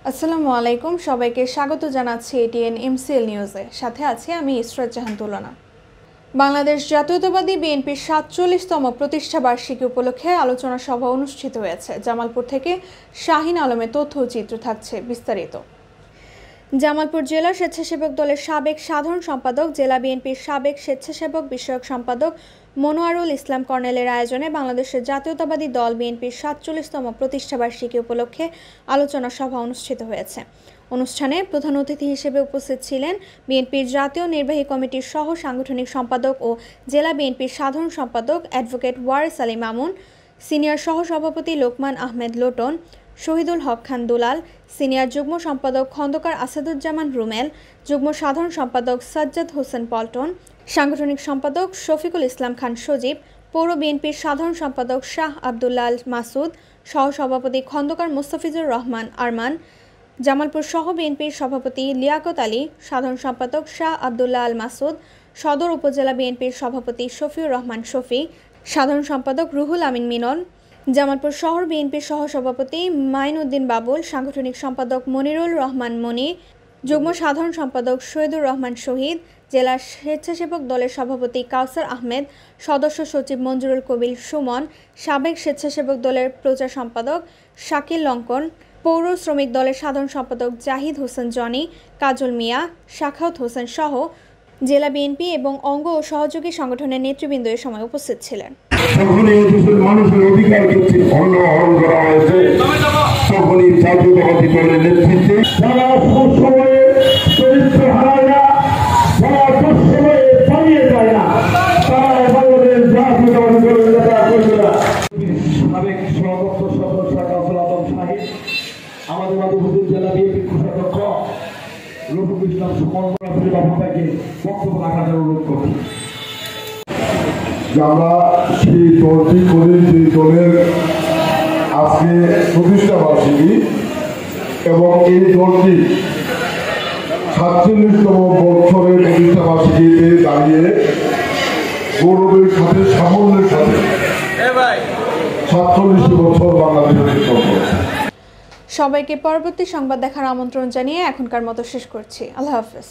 আসসালামু আলাইকুম, সবাইকে স্বাগত জানাচ্ছি এটিএন এমসিএল নিউজে। সাথে আছি আমি ইসরাত জাহান তুলনা। বাংলাদেশ জাতীয়তাবাদী বিএনপির ৪৭তম প্রতিষ্ঠা বার্ষিকী উপলক্ষে আলোচনা সভা অনুষ্ঠিত হয়েছে। জামালপুর থেকে শাহিন আলমের তথ্য চিত্র থাকছে বিস্তারিত। জামালপুর জেলা স্বেচ্ছাসেবক দলের সাবেক সাধারণ সম্পাদক, জেলা বিএনপির সাবেক স্বেচ্ছাসেবক বিষয়ক সম্পাদক মনোয়ারুল ইসলাম কর্নেলের আয়োজনে বাংলাদেশের জাতীয়তাবাদী দল বিএনপির ৪৭তম প্রতিষ্ঠাবার্ষিকী উপলক্ষে আলোচনা সভা অনুষ্ঠিত হয়েছে। অনুষ্ঠানে প্রধান অতিথি হিসেবে উপস্থিত ছিলেন বিএনপির জাতীয় নির্বাহী কমিটির সহ সাংগঠনিক সম্পাদক ও জেলা বিএনপির সাধারণ সম্পাদক অ্যাডভোকেট ওয়ারিস আলী মামুন, সিনিয়র সহসভাপতি লোকমান আহমেদ লোটন, শহীদুল হক খান দুলাল, সিনিয়র যুগ্ম সম্পাদক খন্দকার আসাদুজ্জামান রুমেল, যুগ্ম সাধারণ সম্পাদক সাজ্জাদ হোসেন পল্টন, সাংগঠনিক সম্পাদক শফিকুল ইসলাম খান সজীব, পৌর বিএনপির সাধারণ সম্পাদক শাহ আবদুল্লাহ আল মাসুদ, সহসভাপতি খন্দকার মোস্তাফিজুর রহমান আরমান, জামালপুর সহ বিএনপির সভাপতি লিয়াকত আলী, সাধারণ সম্পাদক শাহ আবদুল্লাহ আল মাসুদ, সদর উপজেলা বিএনপির সভাপতি শফিউর রহমান শফি, সাধারণ সম্পাদক রুহুল আমিন মিনন, জামালপুর শহর বিএনপির সহসভাপতি মাইন উদ্দিন বাবুল, সাংগঠনিক সম্পাদক মনিরুল রহমান মনি, যুগ্ম সাধারণ সম্পাদক শহীদুর রহমান শহীদ, জেলা স্বেচ্ছাসেবক দলের সভাপতি কাউসার আহমেদ, সদস্য সচিব মঞ্জুরুল কবির সুমন, সাবেক স্বেচ্ছাসেবক দলের প্রচার সম্পাদক শাকিল লঙ্কন, পৌর শ্রমিক দলের সাধারণ সম্পাদক জাহিদ হোসেন জনি, কাজল মিয়া, শাখাওত হোসেন সহ জেলা বিএনপি এবং অঙ্গ ও সহযোগী সংগঠনের নেতৃবৃন্দ এ সময় উপস্থিত ছিলেন। মানুষের অধিকার হরণ করা হয়েছে, তখনই জাতীয়তাবাদী দলের নেতৃত্বে যারা সবসময়ে চরিত্র হারায় না, যারা সবসময়ে পালিয়ে যায় না, তারা বাংলাদেশ জাতীয়তাবাদী দলের নেতা করবে না। সাবেক সভাপতি সদস্য কাউসার আজম সাহেব, আমাদের মাধবপুর জেলা বিএনপির কোষাধ্যক্ষ রফিকুল ইসলাম সুমন বাবুকে বক্তব্য রাখার অনুরোধ করি। আমরা সেই দলটি করি যে দলের আজকে প্রতিষ্ঠা বার্ষিকী এবং এই দলটি ৪৭তম বছরের প্রতিষ্ঠা বার্ষিকীতে দাঁড়িয়ে গৌরবের সাথে সাফল্যের সাথে ৪৭ বছর বাংলাদেশের চলছে। সবাইকে পরবর্তী সংবাদ দেখার আমন্ত্রণ জানিয়ে এখনকার মতো শেষ করছি। আল্লাহ হাফেজ।